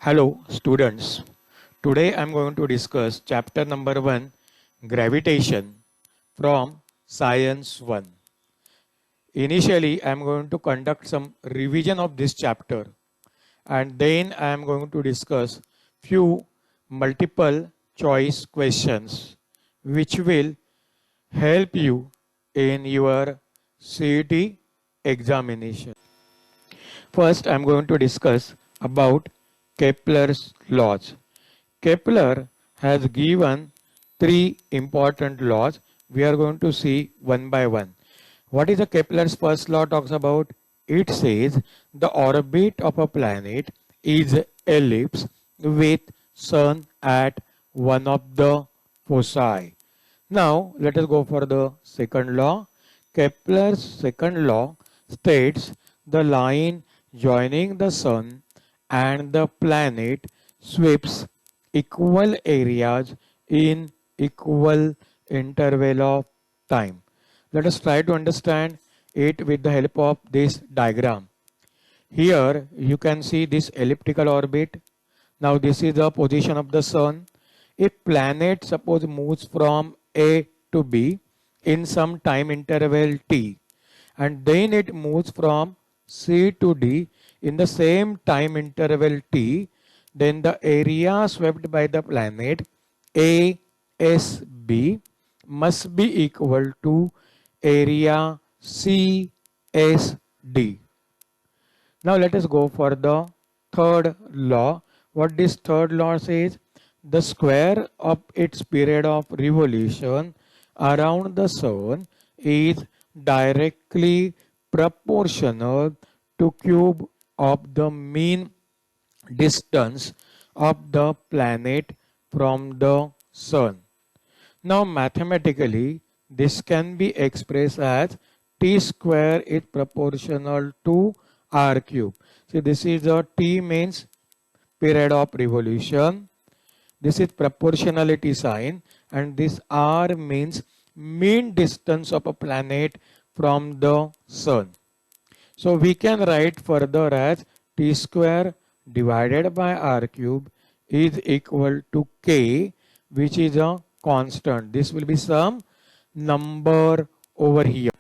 Hello students, today I am going to discuss chapter number 1 gravitation from science 1. Initially I am going to conduct some revision of this chapter and then I am going to discuss few multiple choice questions which will help you in your CET examination. First, I am going to discuss about Kepler's laws. Kepler has given three important laws. We are going to see one by one. What is the Kepler's first law talks about? It says the orbit of a planet is ellipse with sun at one of the foci. Now, let us go for the second law. Kepler's second law states the line joining the sun and the planet sweeps equal areas in equal interval of time. Let us try to understand it with the help of this diagram. Here you can see this elliptical orbit. Now this is the position of the sun. If planet suppose moves from A to B in some time interval t, and then it moves from C to D in the same time interval t, then the area swept by the planet ASB must be equal to area CSD. Now let us go for the third law. What this third law says? The square of its period of revolution around the sun is directly proportional to cube of the mean distance of the planet from the sun. Now mathematically this can be expressed as t square is proportional to r cube. See, this is a t means period of revolution. This is proportionality sign, and this r means mean distance of a planet from the sun. So we can write further as t square divided by r cube is equal to k, which is a constant. This will be some number over here.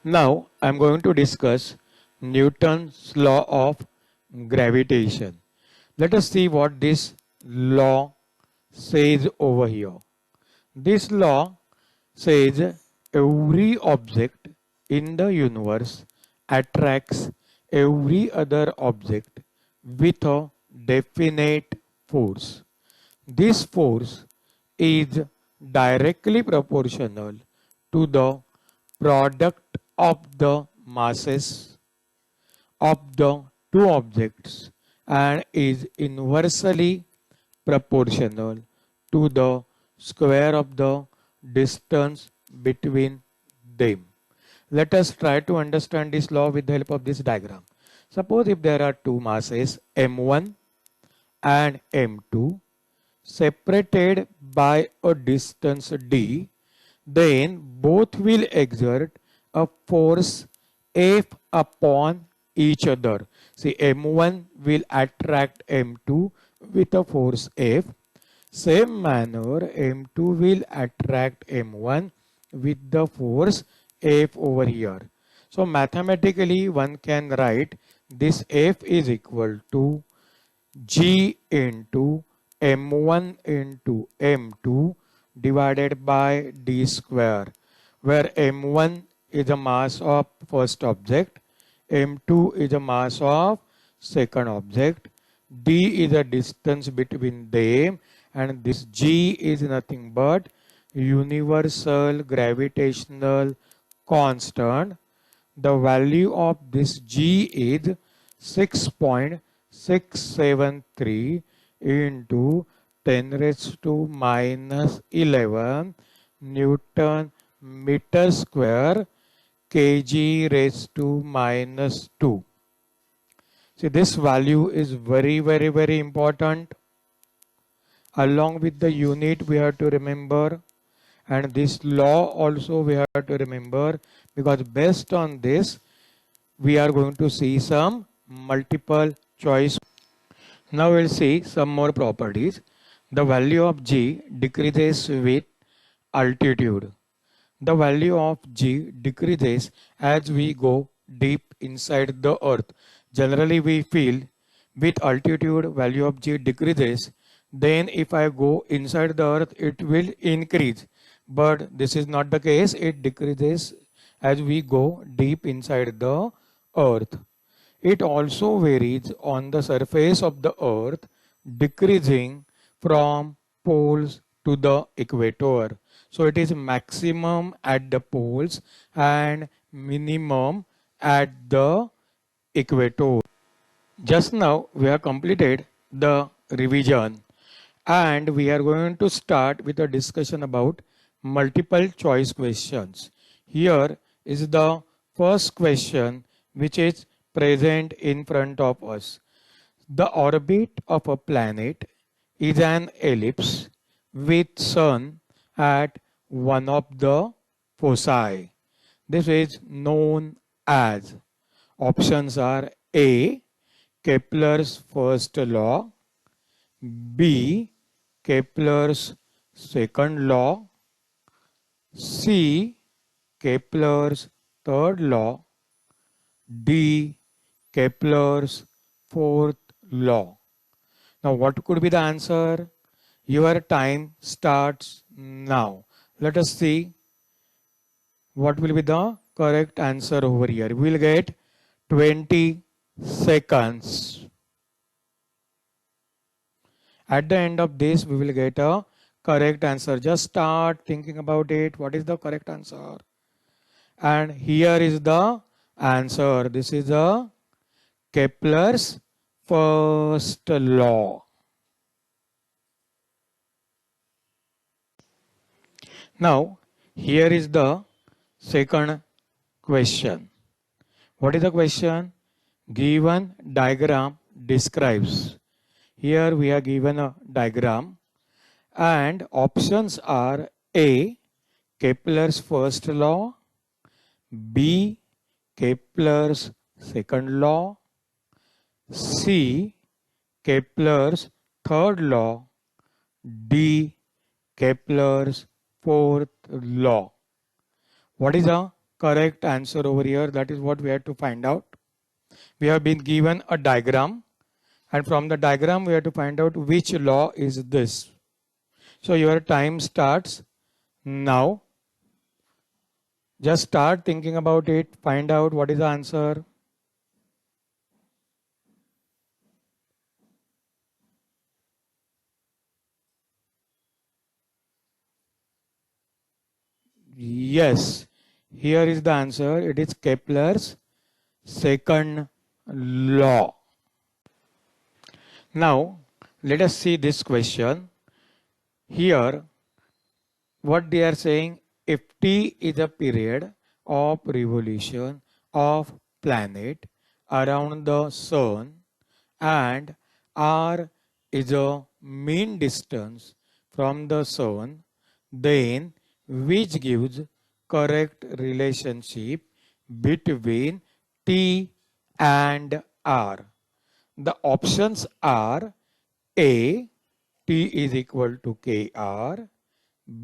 Now I am going to discuss Newton's law of gravitation. Let us see what this law says over here. This law says every object in the universe attracts every other object with a definite force. This force is directly proportional to the product of the masses of the two objects and is inversely proportional to the square of the distance between them. Let us try to understand this law with the help of this diagram. Suppose if there are two masses m1 and m2 separated by a distance d, then both will exert a force F upon each other. See, m1 will attract m2 with a force F. Same manner, m2 will attract m1 with the force F over here. So mathematically one can write this F is equal to G into m1 into m2 divided by d square, where m1 is the mass of first object, m2 is the mass of second object, d is the distance between them, and this g is nothing but universal gravitational constant. The value of this g is 6.673 into 10 raised to minus 11 Newton meter square kg raised to minus 2. See, this value is very important. Along with the unit we have to remember, and this law also we have to remember, because based on this we are going to see some multiple choice. Now we'll see some more properties. The value of G decreases with altitude. The value of G decreases as we go deep inside the earth. Generally we feel with altitude value of G decreases, then if I go inside the earth it will increase. But this is not the case, it decreases as we go deep inside the earth. It also varies on the surface of the earth, decreasing from poles to the equator. So it is maximum at the poles and minimum at the equator. Just now we have completed the revision and we are going to start with a discussion about multiple choice questions. Here is the first question which is present in front of us. The orbit of a planet is an ellipse with sun at one of the foci. This is known as, options are A. Kepler's first law, B. Kepler's second law, C. Kepler's third law, D. Kepler's fourth law. Now what could be the answer? Your time starts now. Let us see what will be the correct answer over here. We will get 20 seconds. At the end of this, we will get a correct answer. Just start thinking about it. What is the correct answer? And here is the answer. This is a Kepler's first law. Now, here is the second question. What is the question? Given diagram describes. Here we are given a diagram and options are A. Kepler's first law, B. Kepler's second law, C. Kepler's third law, D. Kepler's fourth law. What is the correct answer over here? That is what we have to find out. We have been given a diagram and from the diagram we have to find out which law is this. So your time starts now. Just start thinking about it, find out what is the answer. Yes, here is the answer. It is Kepler's second law. Now, let us see this question. Here, what they are saying, if T is a period of revolution of planet around the sun and R is a mean distance from the sun, then which gives correct relationship between T and R? The options are A. T is equal to KR,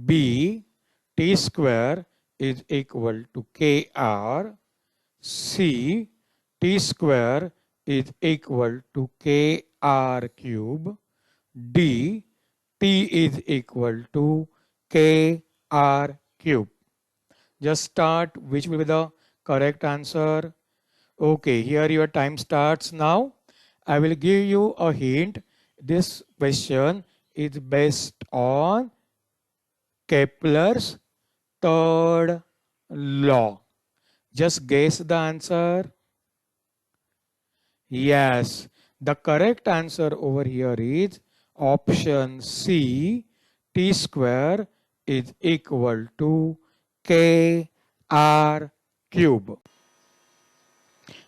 B. T square is equal to KR, C. T square is equal to KR cube, D. T is equal to KR cube. Just start which will be the correct answer. Okay, here your time starts now. I will give you a hint. This question is based on Kepler's third law. Just guess the answer. Yes, the correct answer over here is option C. T square is equal to KR cube.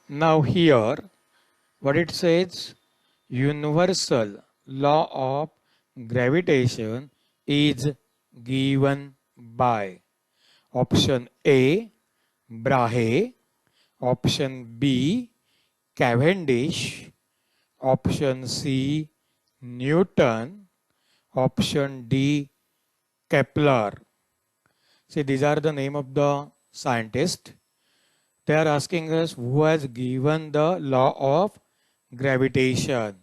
Now here, what it says, universal law of gravitation is given by option A. Brahe, option B. Cavendish, Option C, Newton. Option D, Kepler. See, these are the name of the scientist. They are asking us who has given the law of gravitation.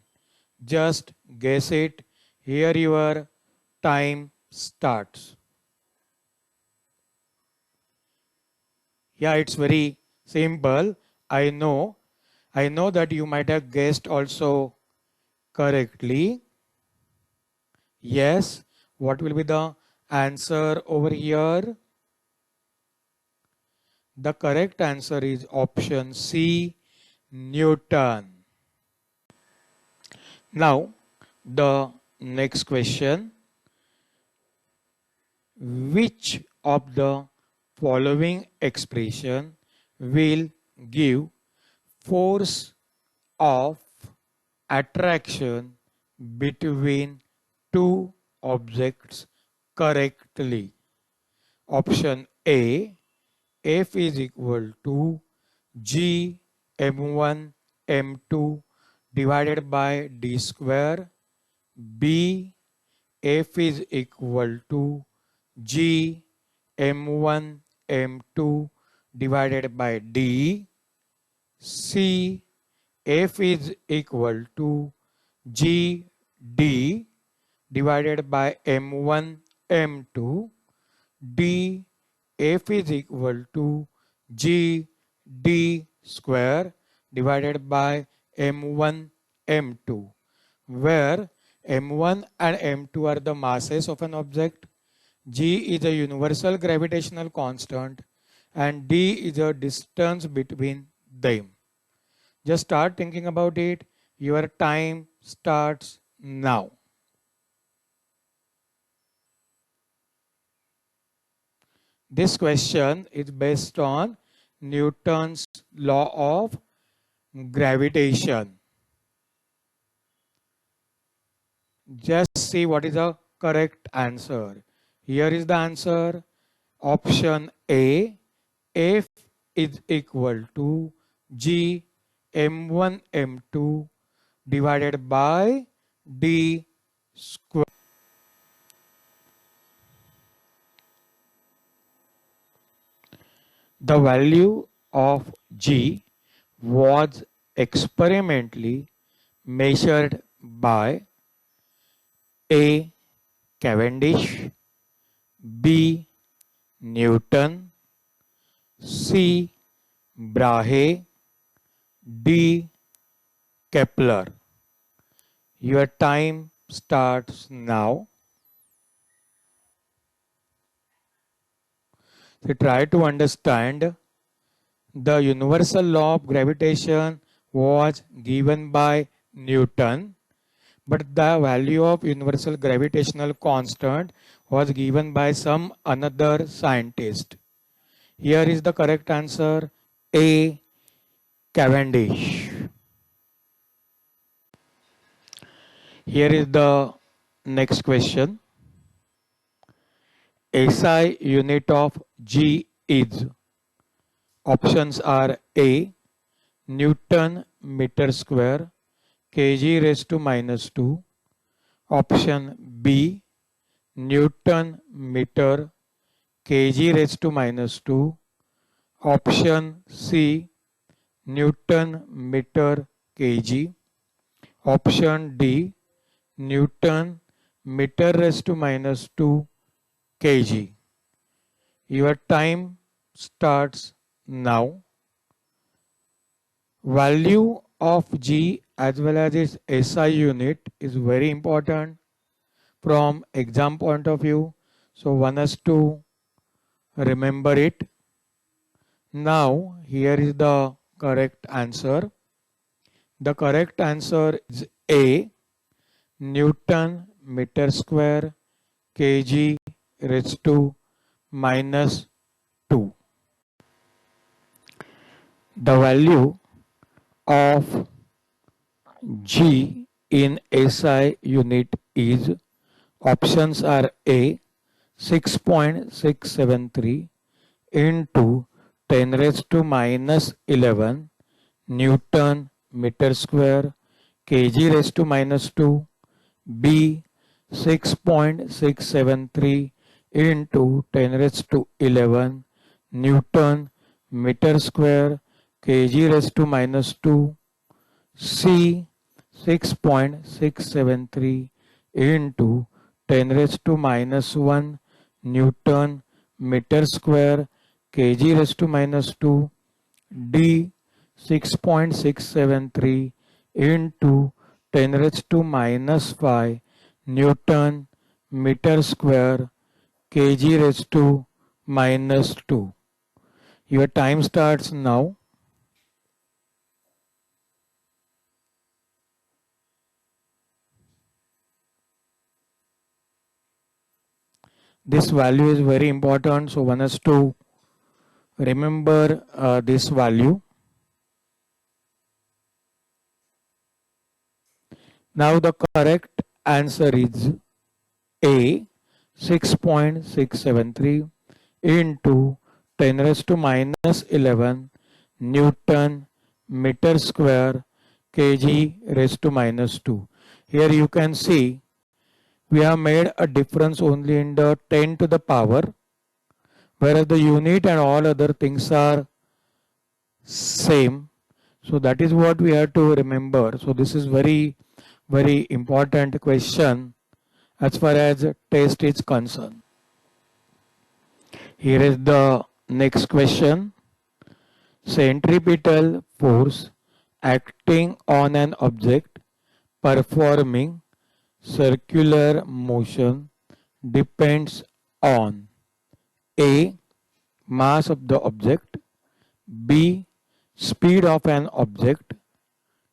Just guess it. Here your time starts. Yeah, it's very simple. I know. I know that you might have guessed also correctly. Yes. What will be the answer over here? The correct answer is option C, Newton. Now, the next question. Which of the following expression will give force of attraction between two objects correctly? Option A, F is equal to G m1 m2 divided by d square. B, F is equal to G m1 m2 divided by d. C, F is equal to G d divided by m1 m2. D, F is equal to G d square divided by m1 m2, where m1 and m2 are the masses of an object, G is a universal gravitational constant, and d is a distance between them. Just start thinking about it. Your time starts now. This question is based on Newton's law of gravitation. Just see what is the correct answer. Here is the answer. Option A, F is equal to G m1 m2 divided by d square. The value of G was experimentally measured by A, Cavendish, B, Newton, C, Brahe, D, Kepler. Your time starts now. So try to understand. The universal law of gravitation was given by Newton, but the value of universal gravitational constant was given by some another scientist. Here is the correct answer, A, Cavendish. Here is the next question. SI unit of G is. Options are A, Newton meter square, kg raised to minus 2. Option B, Newton meter, kg raised to minus 2. Option C, Newton meter kg. Option D, Newton meter raised to minus 2 kg. Your time starts now. Value of G as well as its SI unit is very important from exam point of view. So one has to remember it. Now here is the correct answer. The correct answer is A, Newton meter square kg raised to minus 2. The value of G in SI unit is, options are A, 6.673 into 10 raised to minus 11 Newton meter square kg raised to minus 2, B 6.673 into 10 raised to 11 Newton meter square kg raised to minus 2, C 6.673 into 10 raised to minus 1 Newton meter square kg raised to minus 2, D 6.673 into 10 raised to minus 5 Newton meter square kg raised to minus 2. Your time starts now. This value is very important, so one has to remember this value. Now the correct answer is A 6.673 into 10 raised to minus 11 Newton meter square kg raised to minus 2. Here you can see we have made a difference only in the 10 to the power, whereas the unit and all other things are same. So that is what we have to remember. So this is very important question as far as test is concerned. Here is the next question. Centripetal force acting on an object performing circular motion depends on A. Mass of the object, B. Speed of an object,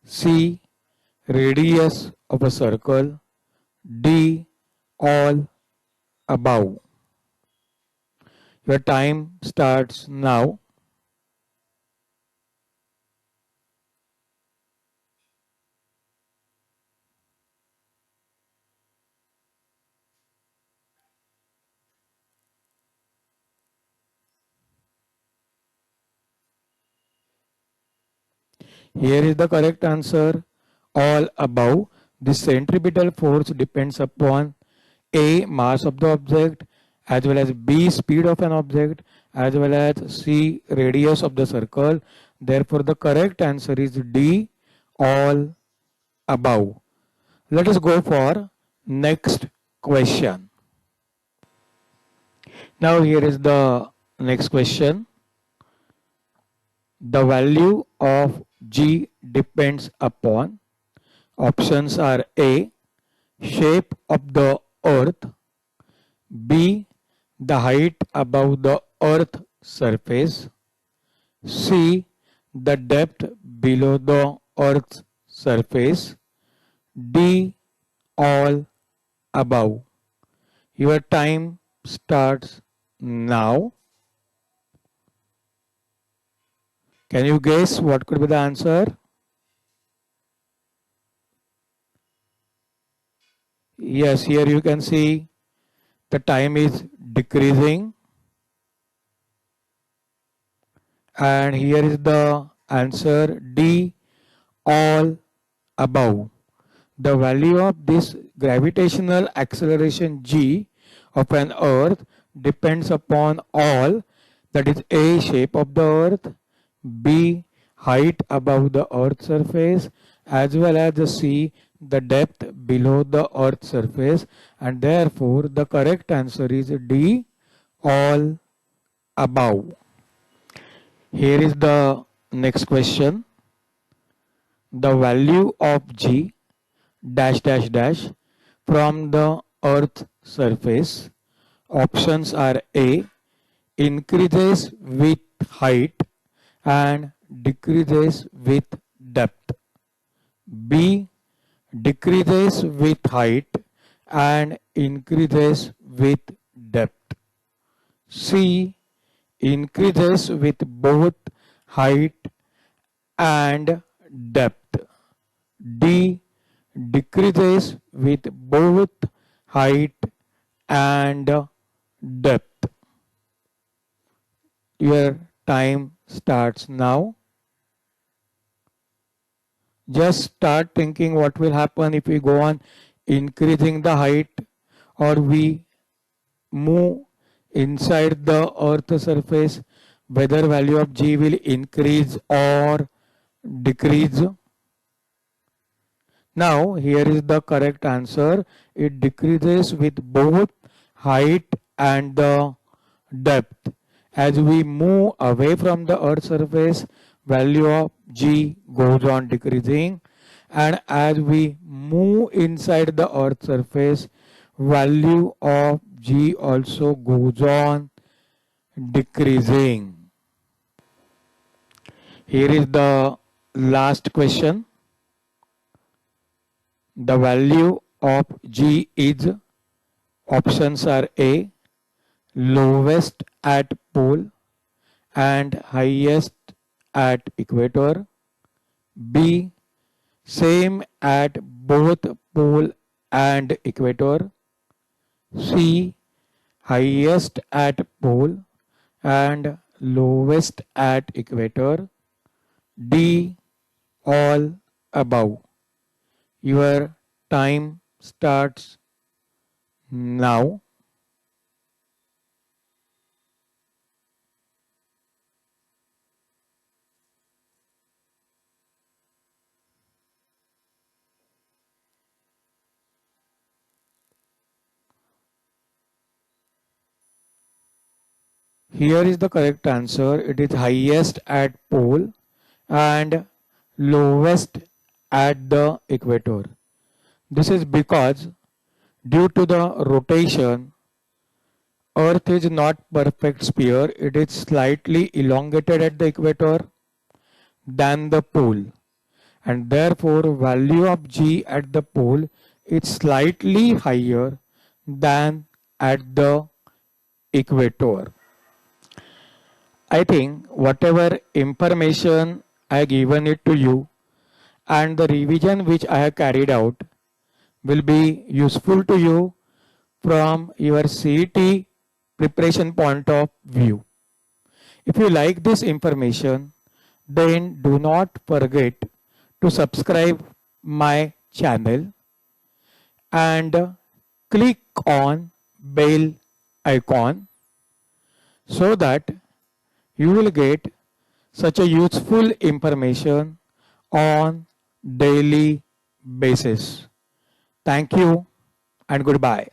C. Radius of a circle, D. All above. Your time starts now. Here is the correct answer. All above. The centripetal force depends upon A. Mass of the object, as well as B. Speed of an object, as well as C. Radius of the circle. Therefore, the correct answer is D. All above. Let us go for next question. Now here is the next question. The value of G depends upon, options are A. Shape of the earth, B. The height above the earth surface, C. The depth below the earth's surface, D. All above. Your time starts now. Can you guess what could be the answer? Yes, here you can see the time is decreasing. And here is the answer D. All above. The value of this gravitational acceleration G of an earth depends upon all, that is A. Shape of the earth, B. Height above the earth's surface, as well as the C. The depth below the earth's surface, and therefore the correct answer is D. All above. Here is the next question. The value of G dash dash dash from the earth's surface. Options are A. Increases with height and decreases with depth. B. Decreases with height and increases with depth. C. Increases with both height and depth. D. Decreases with both height and depth. Your time starts now. Just start thinking what will happen if we go on increasing the height or we move inside the earth surface, whether value of g will increase or decrease. Now here is the correct answer. It decreases with both height and the depth. As we move away from the earth surface, value of g goes on decreasing, and as we move inside the earth surface, value of g also goes on decreasing. Here is the last question. The value of g is, options are A, lowest at pole and highest at equator, B, same at both pole and equator, C, highest at pole and lowest at equator, D, all above. Your time starts now. Here is the correct answer. It is highest at pole and lowest at the equator. This is because due to the rotation, Earth is not perfect sphere. It is slightly elongated at the equator than the pole, and therefore value of g at the pole is slightly higher than at the equator. I think whatever information I have given it to you and the revision which I have carried out will be useful to you from your CET preparation point of view. If you like this information, then do not forget to subscribe my channel and click on bell icon so that you will get such a useful information on daily basis. Thank you and goodbye.